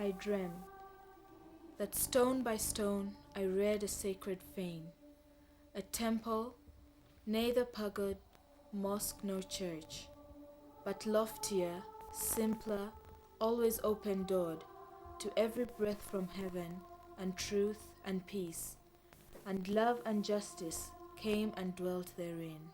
I dreamt that stone by stone I reared a sacred fane, a temple, neither pagod, mosque nor church, but loftier, simpler, always open-doored to every breath from heaven, and truth and peace, and love and justice came and dwelt therein.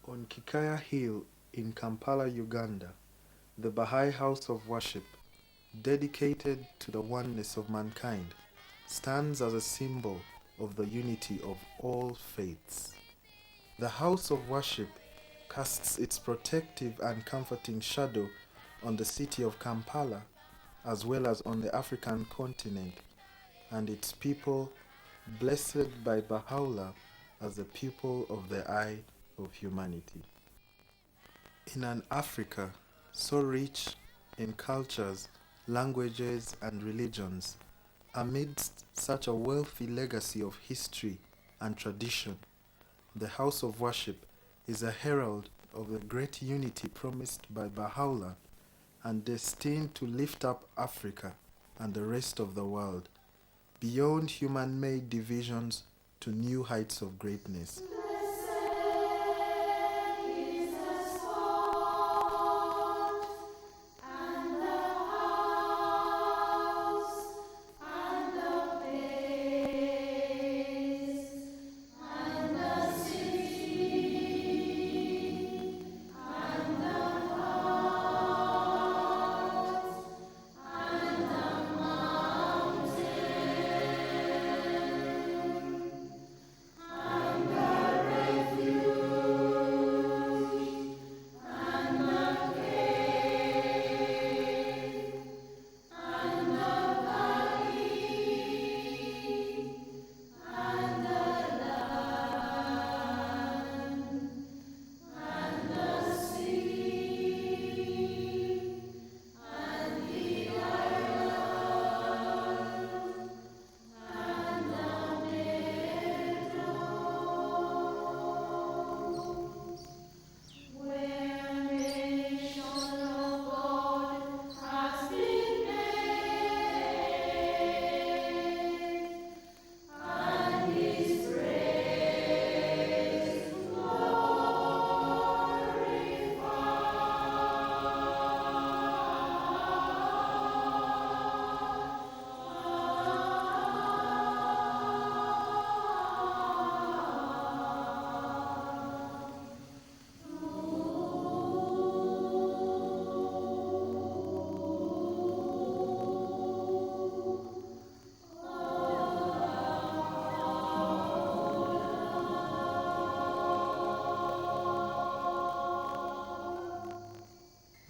On Kikaya Hill in Kampala, Uganda, the Bahá'í house of worship, dedicated to the oneness of mankind, stands as a symbol of the unity of all faiths. The house of worship casts its protective and comforting shadow on the city of Kampala, as well as on the African continent and its people, blessed by Baha'u'llah as the pupil of the eye of humanity. In an Africa so rich in cultures, languages, and religions, amidst such a wealthy legacy of history and tradition, the house of worship is a herald of the great unity promised by Baha'u'llah and destined to lift up Africa and the rest of the world beyond human-made divisions to new heights of greatness.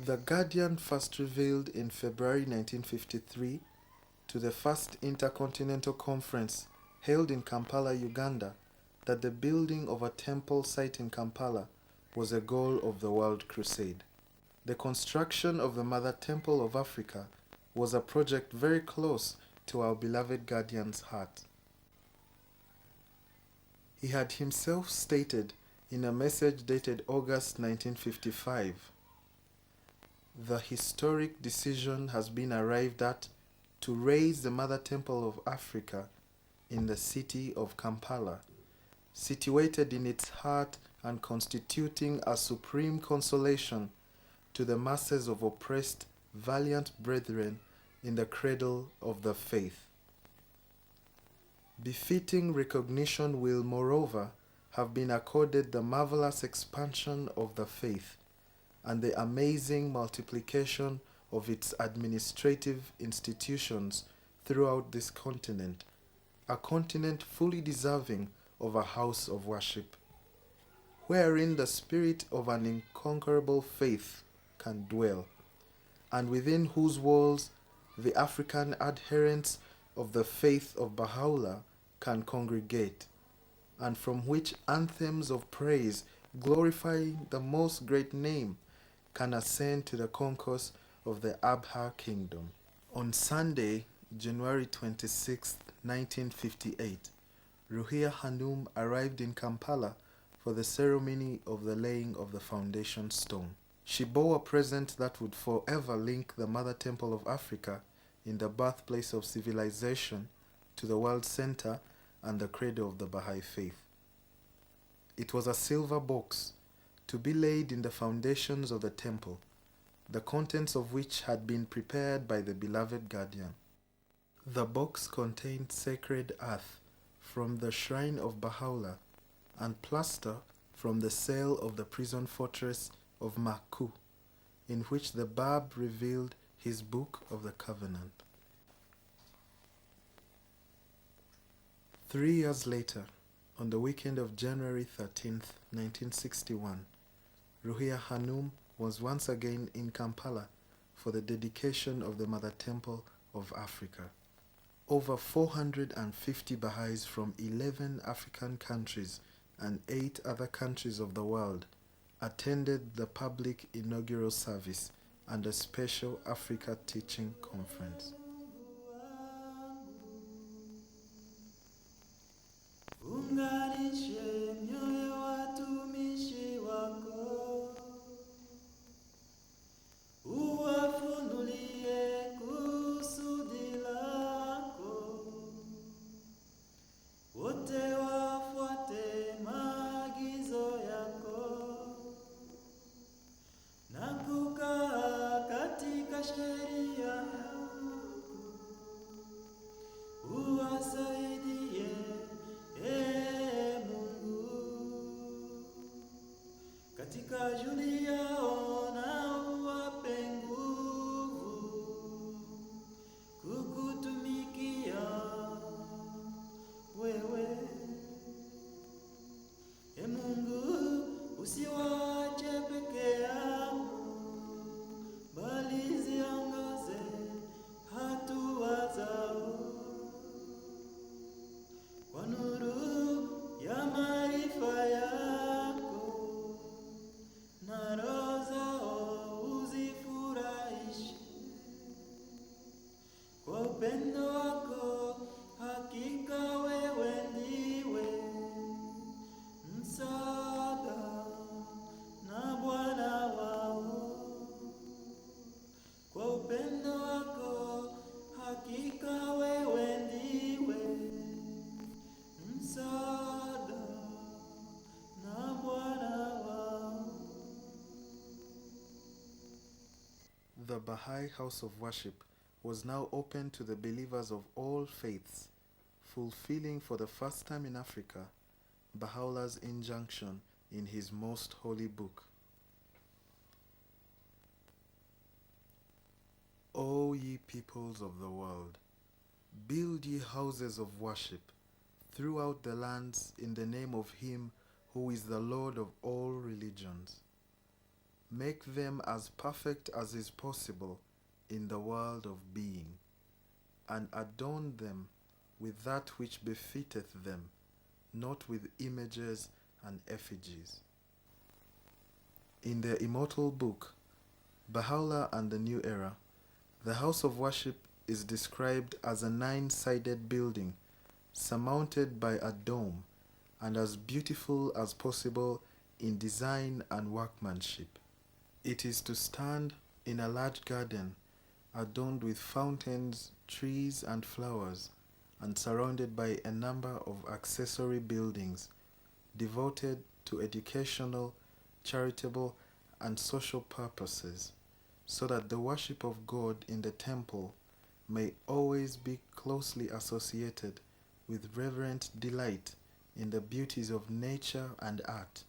The Guardian first revealed in February 1953 to the First Intercontinental Conference held in Kampala, Uganda, that the building of a temple site in Kampala was a goal of the World Crusade. The construction of the Mother Temple of Africa was a project very close to our beloved Guardian's heart. He had himself stated in a message dated August 1955, "The historic decision has been arrived at to raise the Mother Temple of Africa in the city of Kampala, situated in its heart and constituting a supreme consolation to the masses of oppressed, valiant brethren in the cradle of the faith. Befitting recognition will, moreover, have been accorded the marvelous expansion of the faith and the amazing multiplication of its administrative institutions throughout this continent, a continent fully deserving of a house of worship, wherein the spirit of an unconquerable faith can dwell, and within whose walls the African adherents of the faith of Baha'u'llah can congregate, and from which anthems of praise glorifying the most great name can ascend to the concourse of the Abha kingdom." On Sunday, January 26, 1958, Ruhia Hanum arrived in Kampala for the ceremony of the laying of the foundation stone. She bore a present that would forever link the Mother Temple of Africa in the birthplace of civilization to the world center and the cradle of the Bahá'í faith. It was a silver box to be laid in the foundations of the temple, the contents of which had been prepared by the beloved Guardian. The box contained sacred earth from the shrine of Baha'u'llah and plaster from the cell of the prison fortress of Maku, in which the Bab revealed his Book of the Covenant. 3 years later, on the weekend of January 13th, 1961, Ruhia Hanum was once again in Kampala for the dedication of the Mother Temple of Africa. Over 450 Baha'is from 11 African countries and 8 other countries of the world attended the public inaugural service and a special Africa teaching conference. Unganishe mioyo watumishi wako, uwafunulie kusudi lako, wote wafuate maagizo yako na kukaa katika sheria yako, uwasaidie katika juhudi yao na uwape nguvu kukutumikia wewe. Mungu, usiwache peke yao, bali ziongoze hatua zao kwa nuru ya maarifa yako, na roho zao uzifurahishe kwa upendo wako. Hakika wewe ndiwe msaada na Bwana wao, kwa upendo wako. Hakika wewe ndiwe msaada na Bwana wao. The Baha'i House of Worship was now open to the believers of all faiths, fulfilling for the first time in Africa Baha'u'llah's injunction in his most holy book. O ye peoples of the world, build ye houses of worship throughout the lands in the name of him who is the Lord of all religions. Make them as perfect as is possible in the world of being, and adorn them with that which befitteth them, not with images and effigies. In their immortal book, Baha'u'llah and the New Era, the house of worship is described as a 9-sided building surmounted by a dome and as beautiful as possible in design and workmanship. It is to stand in a large garden adorned with fountains, trees, and flowers, and surrounded by a number of accessory buildings devoted to educational, charitable, and social purposes, so that the worship of God in the temple may always be closely associated with reverent delight in the beauties of nature and art,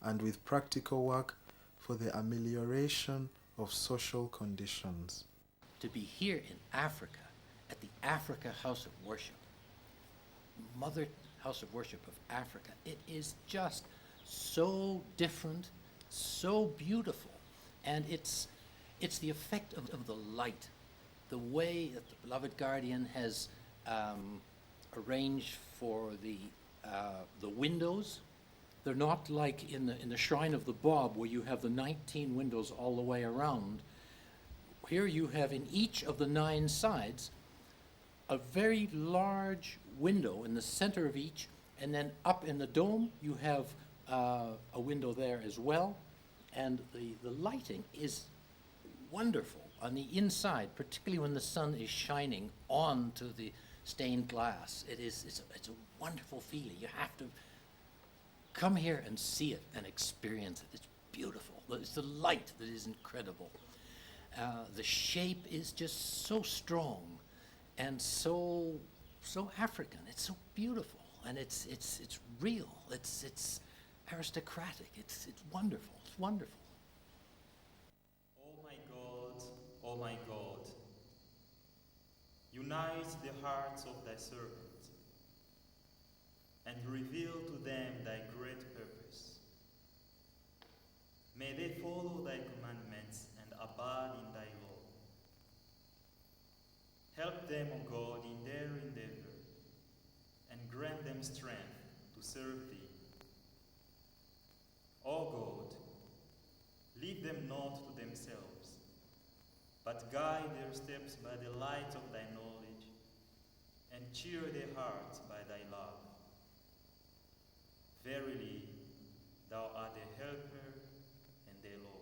and with practical work for the amelioration of social conditions. To be here in Africa, at the Africa House of Worship, Mother House of Worship of Africa, it is just so different, so beautiful, and it's the effect of the light, the way that the beloved guardian has arranged for the windows. They're not like in the shrine of the Bob, where you have the 19 windows all the way around. Here you have in each of the 9 sides a very large window in the center of each, and then up in the dome you have a window there as well, and the lighting is wonderful on the inside, particularly when the sun is shining onto the stained glass. It's a wonderful feeling. You have to come here and see it and experience it. It's beautiful. It's the light that is incredible. The shape is just so strong and so African. It's so beautiful, and it's real. It's aristocratic. It's wonderful. It's wonderful. Oh my God, unite the hearts of thy servants, and reveal to them thy great purpose. May they follow thy commandments and abide in thy law. Help them, O God, in their endeavor, and grant them strength to serve thee. O God, lead them not to themselves, but guide their steps by the light of thy knowledge, and cheer their hearts by thy love. Verily, thou art their helper and their Lord.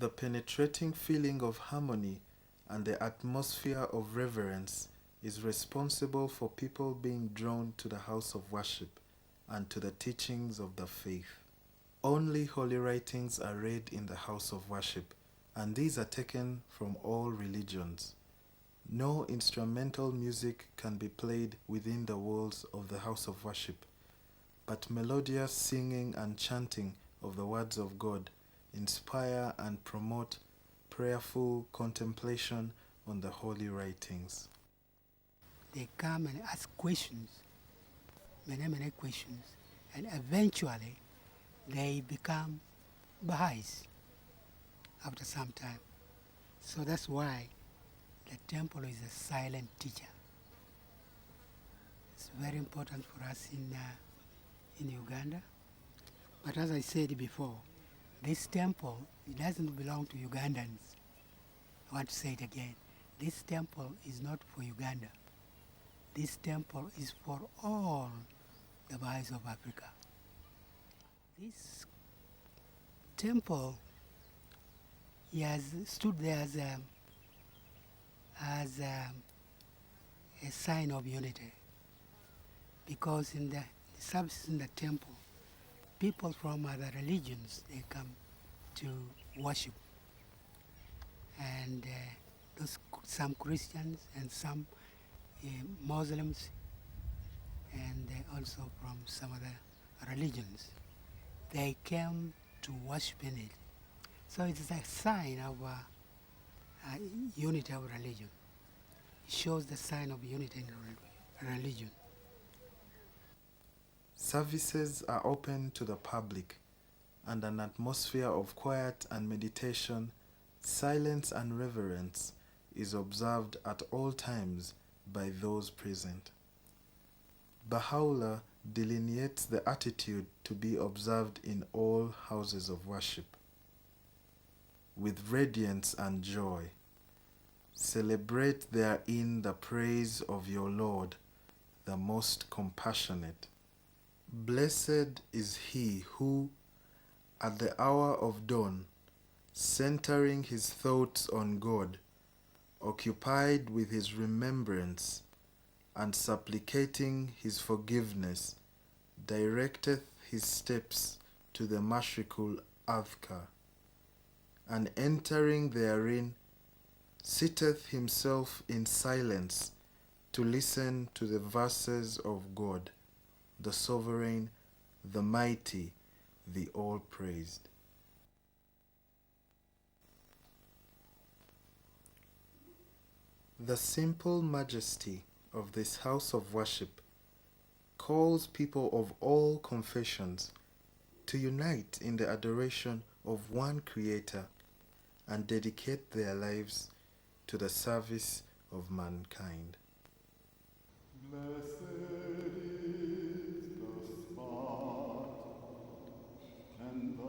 The penetrating feeling of harmony and the atmosphere of reverence is responsible for people being drawn to the house of worship and to the teachings of the faith. Only holy writings are read in the house of worship, and these are taken from all religions. No instrumental music can be played within the walls of the house of worship, but melodious singing and chanting of the words of God inspire and promote prayerful contemplation on the holy writings. They come and ask questions, many questions, and eventually they become Baha'is after some time. So that's why the temple is a silent teacher. It's very important for us in Uganda. But as I said before, this temple, it doesn't belong to Ugandans. I want to say it again. This temple is not for Uganda. This temple is for all the Baha'is of Africa. This temple, he has stood there as a sign of unity, because in the services in the temple, people from other religions, they come to worship, and some Christians and some Muslims, and also from some other religions. They came to worship in it. So it's a sign of unity of religion. It shows the sign of unity in religion. Services are open to the public, and an atmosphere of quiet and meditation, silence and reverence is observed at all times by those present. Baha'u'llah delineates the attitude to be observed in all houses of worship. With radiance and joy, celebrate therein the praise of your Lord, the most compassionate. Blessed is he who, at the hour of dawn, centering his thoughts on God, occupied with his remembrance, and supplicating his forgiveness, directeth his steps to the Mashrikul Adhkar, and entering therein, sitteth himself in silence to listen to the verses of God, the Sovereign, the Mighty, the All-Praised. The simple majesty of this house of worship calls people of all confessions to unite in the adoration of one Creator and dedicate their lives to the service of mankind. Blessed is the spot and the